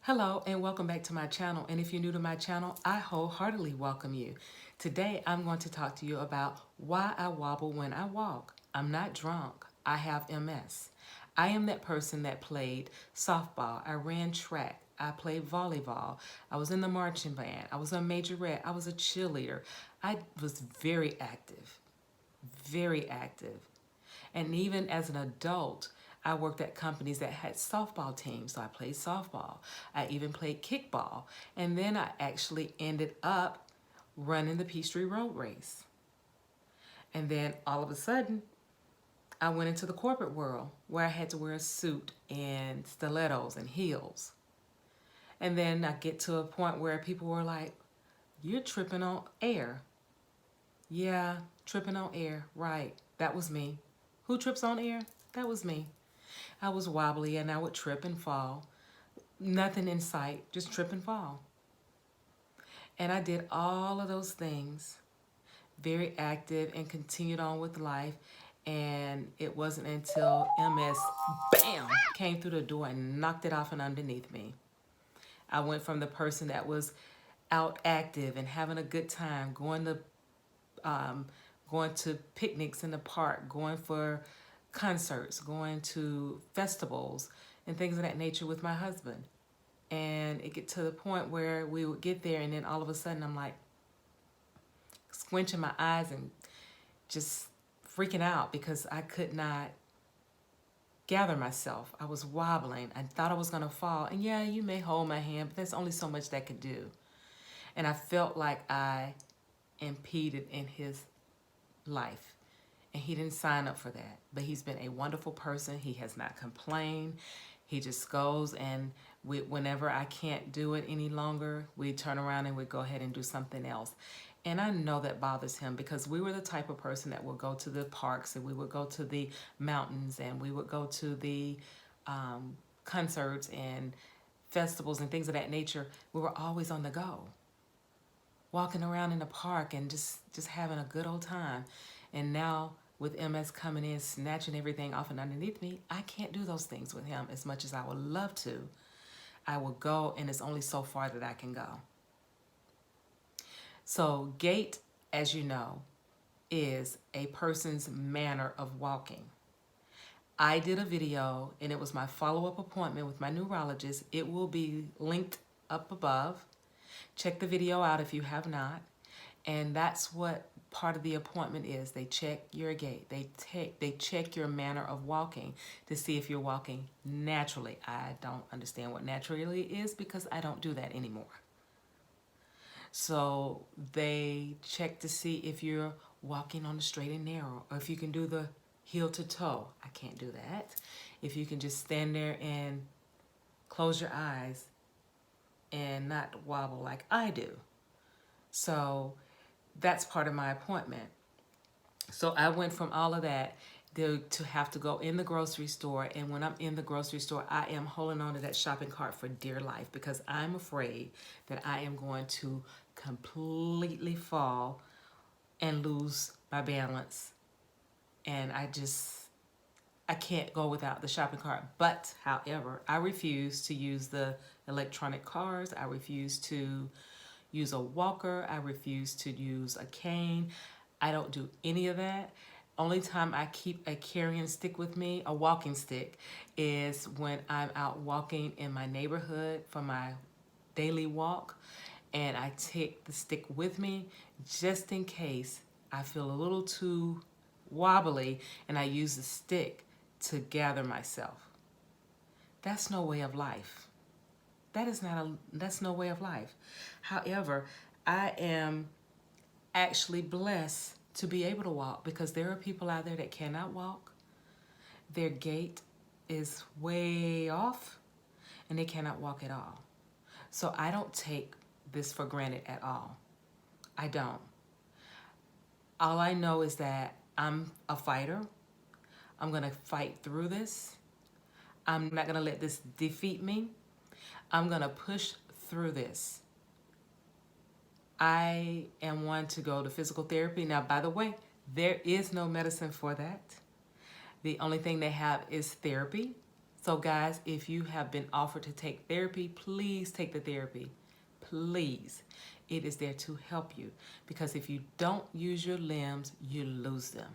Hello and welcome back to my channel, and if you're new to my channel, I wholeheartedly welcome you. Today I'm going to talk to you about why I wobble when I walk. I'm not drunk. I have MS. I am that person that played softball. I ran track. I played volleyball. I was in the marching band. I was a majorette. I was a cheerleader. I was very active, very active. And even as an adult, I worked at companies that had softball teams. So I played softball. I even played kickball. And then I actually ended up running the Peachtree Road Race. And then all of a sudden, I went into the corporate world where I had to wear a suit and stilettos and heels. And then I get to a point where people were like, "You're tripping on air." Yeah, tripping on air, right. That was me. Who trips on air? That was me. I was wobbly and I would trip and fall. Nothing in sight, just trip and fall. And I did all of those things, very active, and continued on with life. And it wasn't until MS, bam, came through the door and knocked it off and underneath me. I went from the person that was out active and having a good time, going to picnics in the park, going for concerts, going to festivals and things of that nature with my husband. And it get to the point where we would get there and then all of a sudden I'm like squinching my eyes and just freaking out because I could not gather myself. I was wobbling. I thought I was gonna fall. And yeah, you may hold my hand, but there's only so much that could do. And I felt like I impeded in his life. And he didn't sign up for that. But he's been a wonderful person. He has not complained. He just goes and whenever I can't do it any longer, we turn around and we go ahead and do something else. And I know that bothers him because we were the type of person that would go to the parks and we would go to the mountains and we would go to the concerts and festivals and things of that nature. We were always on the go, walking around in the park and just having a good old time. And now with MS coming in, snatching everything off and underneath me, I can't do those things with him as much as I would love to. I will go, and it's only so far that I can go. So gait, as you know, is a person's manner of walking. I did a video, and it was my follow-up appointment with my neurologist. It will be linked up above. Check the video out if you have not. And that's what part of the appointment is. They check your gait. They check your manner of walking to see if you're walking naturally. I don't understand what naturally is because I don't do that anymore. So they check to see if you're walking on the straight and narrow, or if you can do the heel to toe. I can't do that. If you can just stand there and close your eyes and not wobble like I do. So that's part of my appointment. So I went from all of that to have to go in the grocery store. And when I'm in the grocery store, I am holding on to that shopping cart for dear life because I'm afraid that I am going to completely fall and lose my balance. And I can't go without the shopping cart. But however, I refuse to use the electronic cars. I refuse to use a walker. I refuse to use a cane. I don't do any of that. Only time I keep a carrying stick with me, a walking stick, is when I'm out walking in my neighborhood for my daily walk. And I take the stick with me just in case I feel a little too wobbly and I use the stick to gather myself. That's no way of life. That's no way of life. However, I am actually blessed to be able to walk because there are people out there that cannot walk. Their gait is way off and they cannot walk at all. So I don't take this for granted at all. I don't. All I know is that I'm a fighter. I'm gonna fight through this. I'm not gonna let this defeat me. I'm gonna push through this. I am one to go to physical therapy. Now, by the way, there is no medicine for that. The only thing they have is therapy. So guys, if you have been offered to take therapy, please take the therapy. Please. It is there to help you, because if you don't use your limbs, you lose them.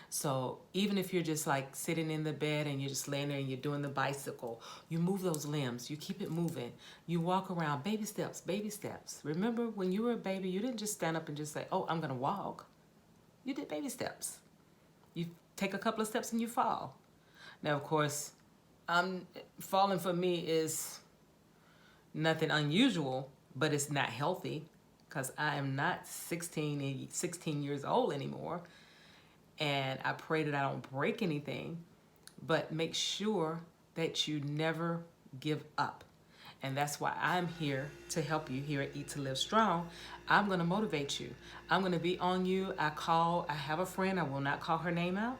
So even if you're just like sitting in the bed and you're just laying there and you're doing the bicycle, you move those limbs, you keep it moving. You walk around, baby steps, baby steps. Remember when you were a baby, you didn't just stand up and just say, oh, I'm gonna walk. You did baby steps. You take a couple of steps and you fall. Now, of course, falling for me is nothing unusual, but it's not healthy, because I am not 16 years old anymore. And I pray that I don't break anything, but make sure that you never give up. And that's why I'm here to help you here at Eat to Live Strong. I'm going to motivate you. I'm going to be on you. I have a friend, I will not call her name out,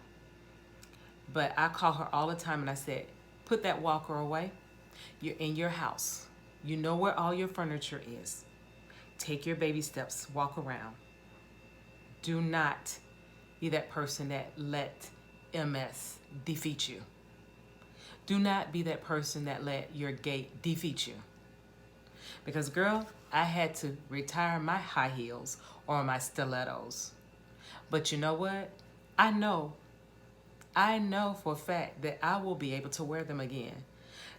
but I call her all the time and I said, put that walker away. You're in your house. You know where all your furniture is. Take your baby steps, walk around. Do not be that person that let MS defeat you. Do not be that person that let your gait defeat you. Because girl, I had to retire my high heels or my stilettos. But you know what? I know for a fact that I will be able to wear them again.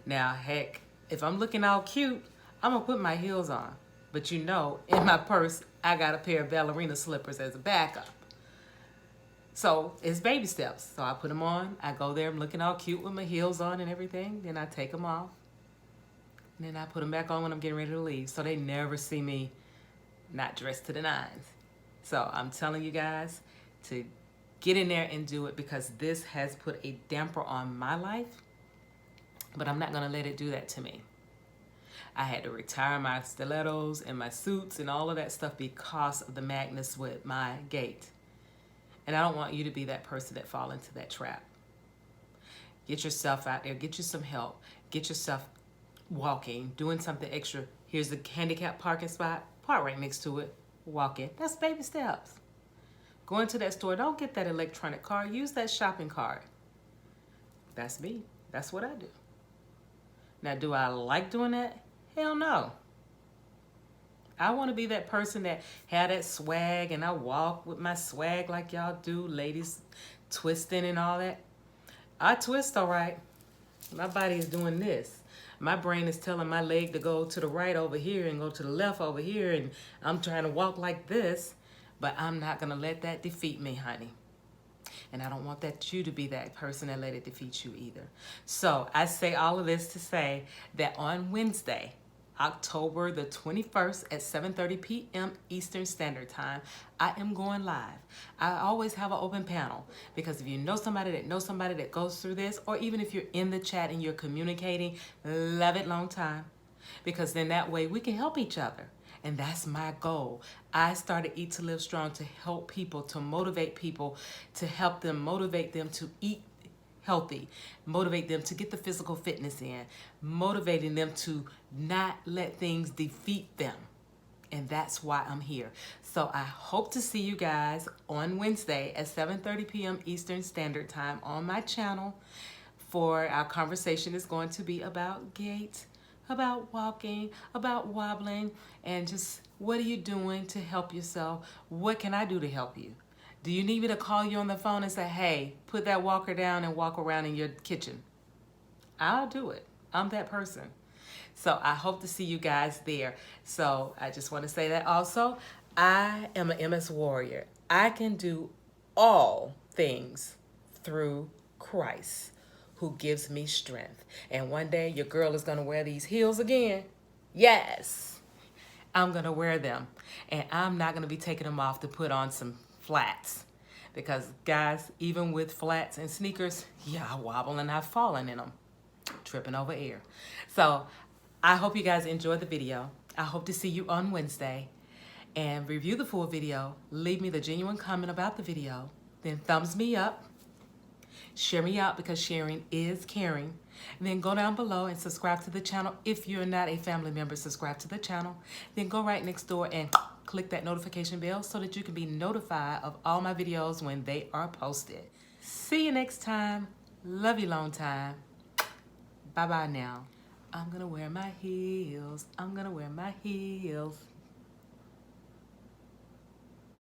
Now, heck, if I'm looking all cute, I'm gonna put my heels on. But you know, in my purse, I got a pair of ballerina slippers as a backup. So it's baby steps. So I put them on, I go there, I'm looking all cute with my heels on and everything. Then I take them off. And then I put them back on when I'm getting ready to leave. So they never see me not dressed to the nines. So I'm telling you guys to get in there and do it, because this has put a damper on my life. But I'm not gonna let it do that to me. I had to retire my stilettos and my suits and all of that stuff because of the madness with my gait. And I don't want you to be that person that fall into that trap. Get yourself out there, get you some help, get yourself walking, doing something extra. Here's the handicap parking spot, park right next to it, walk in. That's baby steps. Go into that store, don't get that electronic card, use that shopping cart. That's me, that's what I do. Now, do I like doing that? Hell no. I want to be that person that had that swag, and I walk with my swag like y'all do, ladies twisting and all that. I twist all right. My body is doing this. My brain is telling my leg to go to the right over here and go to the left over here, and I'm trying to walk like this, but I'm not going to let that defeat me, honey. And I don't want you to be that person that let it defeat you either. So I say all of this to say that on Wednesday, October the 21st at 7:30 p.m. Eastern Standard Time, I am going live. I always have an open panel, because if you know somebody that goes through this, or even if you're in the chat and you're communicating, love it long time, because then that way we can help each other. And that's my goal. I started Eat to Live Strong to help people, to motivate people, to help them, motivate them to eat healthy, motivate them to get the physical fitness in, motivating them to not let things defeat them. And that's why I'm here. So I hope to see you guys on Wednesday at 7:30 p.m. Eastern Standard Time on my channel. For our conversation is going to be about gait, about walking, about wobbling, and just what are you doing to help yourself? What can I do to help you? Do you need me to call you on the phone and say, hey, put that walker down and walk around in your kitchen? I'll do it. I'm that person. So I hope to see you guys there. So I just want to say that also, I am an MS warrior. I can do all things through Christ, who gives me strength. And one day your girl is going to wear these heels again. Yes, I'm going to wear them. And I'm not going to be taking them off to put on some flats. Because guys, even with flats and sneakers, yeah, I wobble and I've fallen in them, tripping over air. So I hope you guys enjoyed the video. I hope to see you on Wednesday. And review the full video. Leave me the genuine comment about the video. Then thumbs me up. Share me out, because sharing is caring. And then go down below and subscribe to the channel. If you're not a family member, subscribe to the channel. Then go right next door and click that notification bell so that you can be notified of all my videos when they are posted. See you next time. Love you long time. Bye-bye now. I'm gonna wear my heels. I'm gonna wear my heels.